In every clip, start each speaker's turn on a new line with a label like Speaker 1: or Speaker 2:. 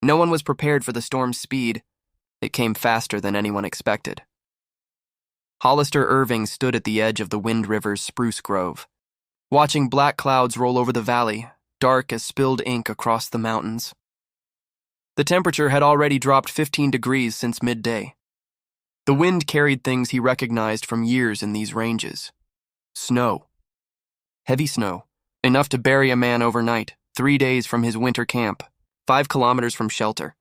Speaker 1: No one was prepared for the storm's speed. It came faster than anyone expected. Hollister Irving stood at the edge of the Wind River's spruce grove, watching black clouds roll over the valley, dark as spilled ink across the mountains. The temperature had already dropped 15 degrees since midday. The wind carried things he recognized from years in these ranges. Snow. Heavy snow, enough to bury a man overnight, 3 days from his winter camp, 5 kilometers from shelter.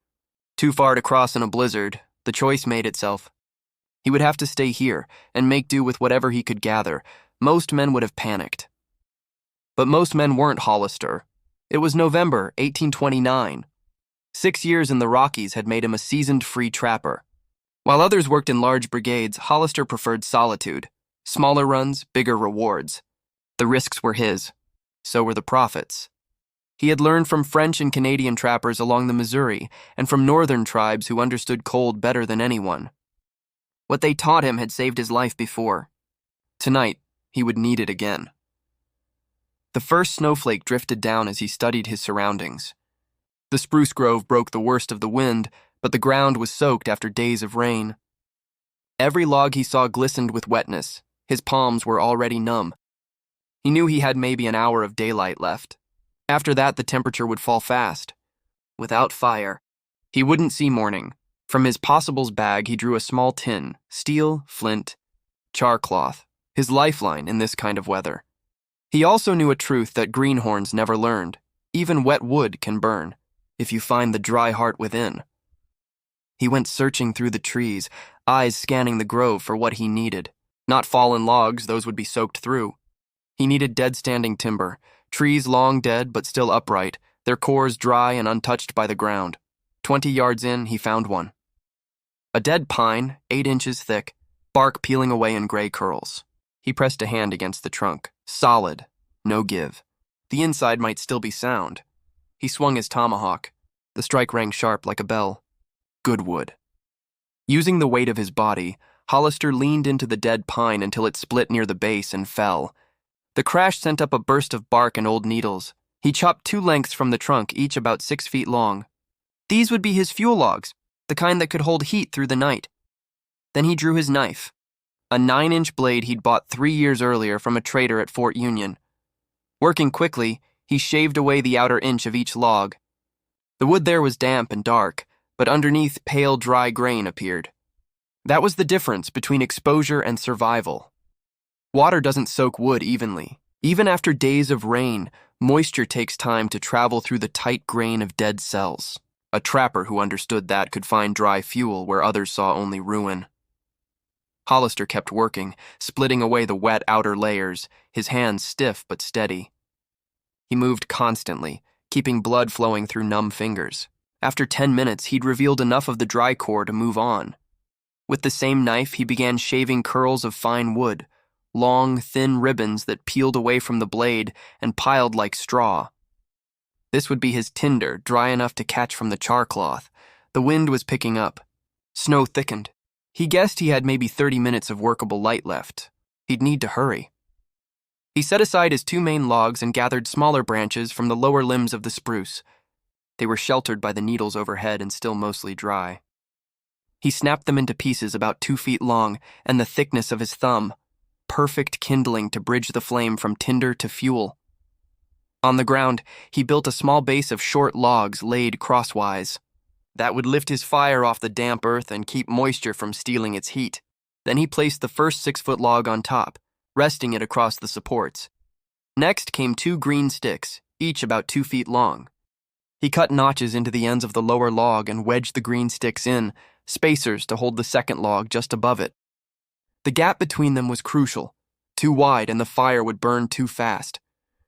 Speaker 1: Too far to cross in a blizzard, the choice made itself. He would have to stay here and make do with whatever he could gather. Most men would have panicked. But most men weren't Hollister. It was November 1829. 6 years in the Rockies had made him a seasoned free trapper. While others worked in large brigades, Hollister preferred solitude. Smaller runs, bigger rewards. The risks were his. So were the profits. He had learned from French and Canadian trappers along the Missouri and from northern tribes who understood cold better than anyone. What they taught him had saved his life before. Tonight, he would need it again. The first snowflake drifted down as he studied his surroundings. The spruce grove broke the worst of the wind, but the ground was soaked after days of rain. Every log he saw glistened with wetness. His palms were already numb. He knew he had maybe an hour of daylight left. After that, the temperature would fall fast. Without fire, he wouldn't see morning. From his possibles bag, he drew a small tin, steel, flint, char cloth, his lifeline in this kind of weather. He also knew a truth that greenhorns never learned. Even wet wood can burn, if you find the dry heart within. He went searching through the trees, eyes scanning the grove for what he needed. Not fallen logs, those would be soaked through. He needed dead-standing timber, trees long dead but still upright, their cores dry and untouched by the ground. 20 yards in, he found one. A dead pine, 8 inches thick, bark peeling away in gray curls. He pressed a hand against the trunk. Solid, no give. The inside might still be sound. He swung his tomahawk. The strike rang sharp like a bell. Good wood. Using the weight of his body, Hollister leaned into the dead pine until it split near the base and fell. The crash sent up a burst of bark and old needles. He chopped 2 lengths from the trunk, each about 6 feet long. These would be his fuel logs, the kind that could hold heat through the night. Then he drew his knife, a 9-inch blade he'd bought 3 years earlier from a trader at Fort Union. Working quickly, he shaved away the outer inch of each log. The wood there was damp and dark, but underneath pale, dry grain appeared. That was the difference between exposure and survival. Water doesn't soak wood evenly. Even after days of rain, moisture takes time to travel through the tight grain of dead cells. A trapper who understood that could find dry fuel where others saw only ruin. Hollister kept working, splitting away the wet outer layers, his hands stiff but steady. He moved constantly, keeping blood flowing through numb fingers. After 10 minutes, he'd revealed enough of the dry core to move on. With the same knife, he began shaving curls of fine wood, long, thin ribbons that peeled away from the blade and piled like straw. This would be his tinder, dry enough to catch from the char cloth. The wind was picking up. Snow thickened. He guessed he had maybe 30 minutes of workable light left. He'd need to hurry. He set aside his 2 main logs and gathered smaller branches from the lower limbs of the spruce. They were sheltered by the needles overhead and still mostly dry. He snapped them into pieces about 2 feet long and the thickness of his thumb. Perfect kindling to bridge the flame from tinder to fuel. On the ground, he built a small base of short logs laid crosswise. That would lift his fire off the damp earth and keep moisture from stealing its heat. Then he placed the first 6-foot log on top, resting it across the supports. Next came 2 green sticks, each about 2 feet long. He cut notches into the ends of the lower log and wedged the green sticks in, spacers to hold the second log just above it. The gap between them was crucial. Too wide and the fire would burn too fast.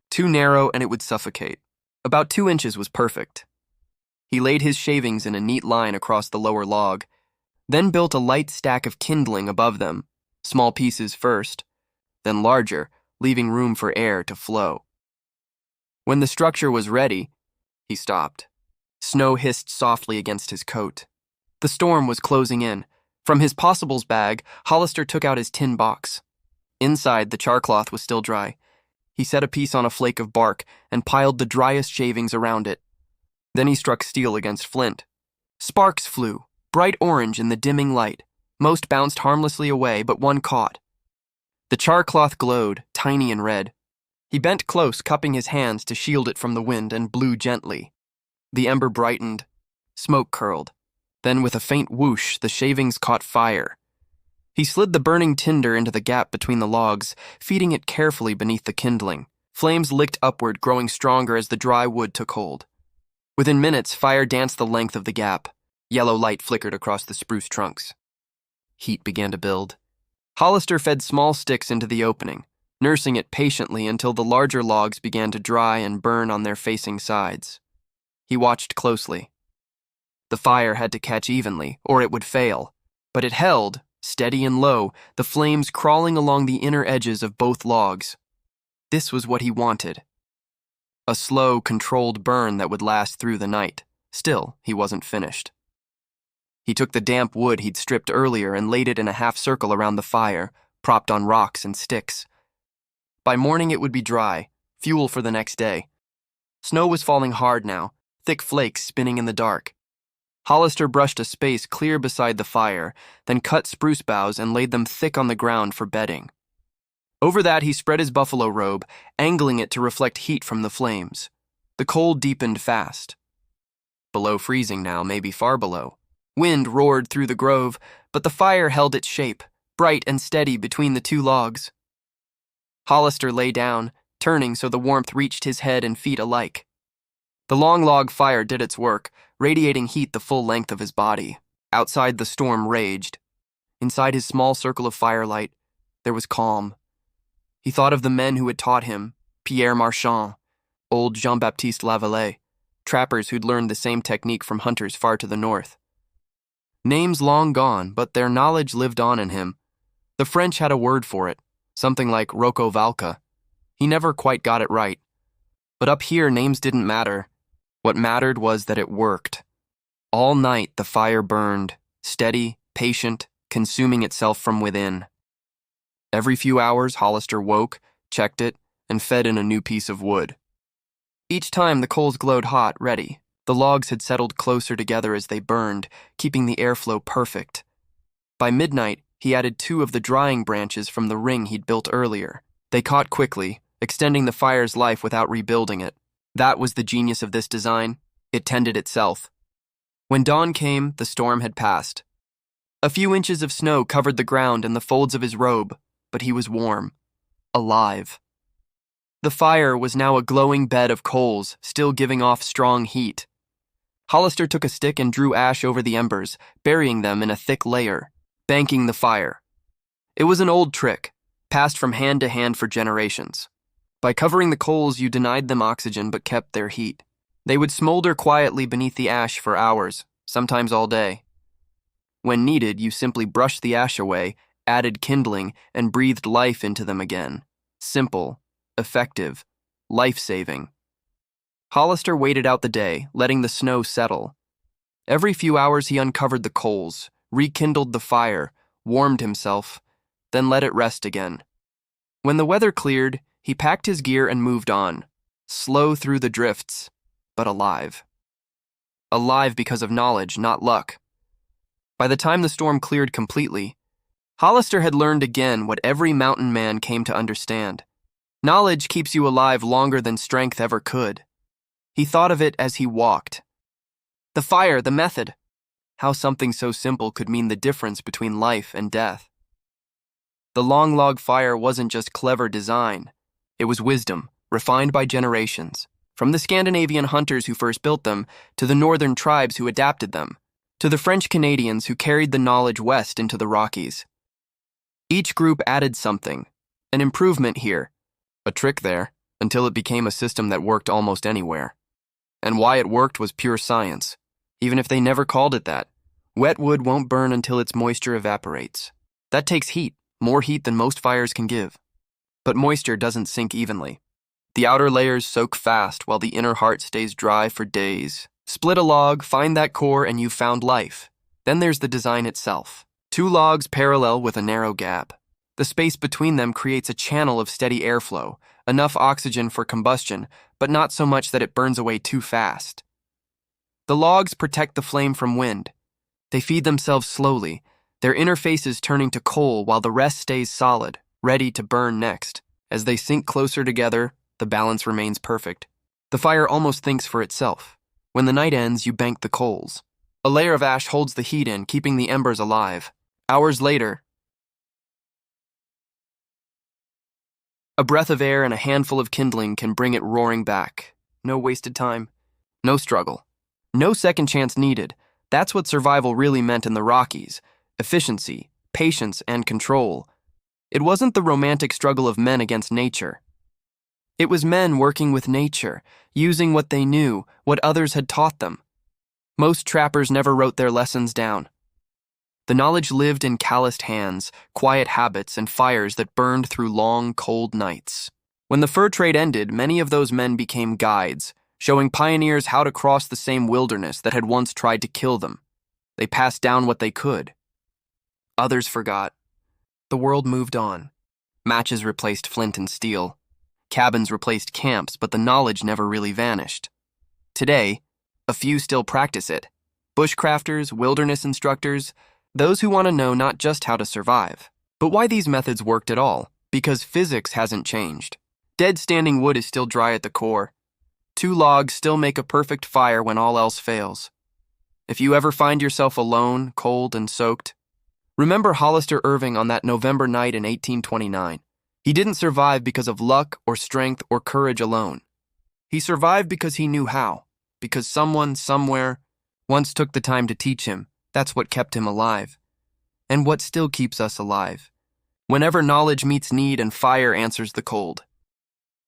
Speaker 1: Too narrow and it would suffocate. About 2 inches was perfect. He laid his shavings in a neat line across the lower log, then built a light stack of kindling above them, small pieces first, then larger, leaving room for air to flow. When the structure was ready, he stopped. Snow hissed softly against his coat. The storm was closing in. From his possibles bag, Hollister took out his tin box. Inside, the char cloth was still dry. He set a piece on a flake of bark and piled the driest shavings around it. Then he struck steel against flint. Sparks flew, bright orange in the dimming light. Most bounced harmlessly away, but one caught. The char cloth glowed, tiny and red. He bent close, cupping his hands to shield it from the wind, and blew gently. The ember brightened. Smoke curled. Then with a faint whoosh, the shavings caught fire. He slid the burning tinder into the gap between the logs, feeding it carefully beneath the kindling. Flames licked upward, growing stronger as the dry wood took hold. Within minutes, fire danced the length of the gap. Yellow light flickered across the spruce trunks. Heat began to build. Hollister fed small sticks into the opening, nursing it patiently until the larger logs began to dry and burn on their facing sides. He watched closely. The fire had to catch evenly, or it would fail, but it held, steady and low, the flames crawling along the inner edges of both logs. This was what he wanted. A slow, controlled burn that would last through the night. Still, he wasn't finished. He took the damp wood he'd stripped earlier and laid it in a half circle around the fire, propped on rocks and sticks. By morning it would be dry, fuel for the next day. Snow was falling hard now, thick flakes spinning in the dark. Hollister brushed a space clear beside the fire, then cut spruce boughs and laid them thick on the ground for bedding. Over that he spread his buffalo robe, angling it to reflect heat from the flames. The cold deepened fast. Below freezing now, maybe far below. Wind roared through the grove, but the fire held its shape, bright and steady between the two logs. Hollister lay down, turning so the warmth reached his head and feet alike. The long log fire did its work, radiating heat the full length of his body. Outside, the storm raged. Inside his small circle of firelight, there was calm. He thought of the men who had taught him, Pierre Marchand, old Jean-Baptiste Lavallee, trappers who'd learned the same technique from hunters far to the north. Names long gone, but their knowledge lived on in him. The French had a word for it, something like rocovalca. He never quite got it right. But up here, names didn't matter. What mattered was that it worked. All night the fire burned, steady, patient, consuming itself from within. Every few hours, Hollister woke, checked it, and fed in a new piece of wood. Each time the coals glowed hot, ready. The logs had settled closer together as they burned, keeping the airflow perfect. By midnight, he added 2 of the drying branches from the ring he'd built earlier. They caught quickly, extending the fire's life without rebuilding it. That was the genius of this design. It tended itself. When dawn came, the storm had passed. A few inches of snow covered the ground and the folds of his robe, but he was warm, alive. The fire was now a glowing bed of coals, still giving off strong heat. Hollister took a stick and drew ash over the embers, burying them in a thick layer, banking the fire. It was an old trick, passed from hand to hand for generations. By covering the coals, you denied them oxygen but kept their heat. They would smolder quietly beneath the ash for hours, sometimes all day. When needed, you simply brushed the ash away, added kindling, and breathed life into them again. Simple, effective, life-saving. Hollister waited out the day, letting the snow settle. Every few hours he uncovered the coals, rekindled the fire, warmed himself, then let it rest again. When the weather cleared, he packed his gear and moved on, slow through the drifts, but alive. Alive because of knowledge, not luck. By the time the storm cleared completely, Hollister had learned again what every mountain man came to understand. Knowledge keeps you alive longer than strength ever could. He thought of it as he walked. The fire, the method. How something so simple could mean the difference between life and death. The long log fire wasn't just clever design. It was wisdom, refined by generations. From the Scandinavian hunters who first built them, to the northern tribes who adapted them, to the French Canadians who carried the knowledge west into the Rockies. Each group added something, an improvement here, a trick there, until it became a system that worked almost anywhere. And why it worked was pure science, even if they never called it that. Wet wood won't burn until its moisture evaporates. That takes heat, more heat than most fires can give. But moisture doesn't sink evenly. The outer layers soak fast while the inner heart stays dry for days. Split a log, find that core, and you've found life. Then there's the design itself. 2 logs parallel with a narrow gap. The space between them creates a channel of steady airflow, enough oxygen for combustion, but not so much that it burns away too fast. The logs protect the flame from wind. They feed themselves slowly, their inner faces turning to coal while the rest stays solid, ready to burn next. As they sink closer together, the balance remains perfect. The fire almost thinks for itself. When the night ends, you bank the coals. A layer of ash holds the heat in, keeping the embers alive. Hours later, a breath of air and a handful of kindling can bring it roaring back. No wasted time, no struggle, no second chance needed. That's what survival really meant in the Rockies: efficiency, patience, and control. It wasn't the romantic struggle of men against nature. It was men working with nature, using what they knew, what others had taught them. Most trappers never wrote their lessons down. The knowledge lived in calloused hands, quiet habits, and fires that burned through long, cold nights. When the fur trade ended, many of those men became guides, showing pioneers how to cross the same wilderness that had once tried to kill them. They passed down what they could. Others forgot. The world moved on. Matches replaced flint and steel. Cabins replaced camps, but the knowledge never really vanished. Today, a few still practice it. Bushcrafters, wilderness instructors, those who want to know not just how to survive, but why these methods worked at all, because physics hasn't changed. Dead standing wood is still dry at the core. 2 logs still make a perfect fire when all else fails. If you ever find yourself alone, cold, and soaked, remember Hollister Irving on that November night in 1829. He didn't survive because of luck or strength or courage alone. He survived because he knew how, because someone, somewhere, once took the time to teach him. That's what kept him alive. And what still keeps us alive. Whenever knowledge meets need and fire answers the cold.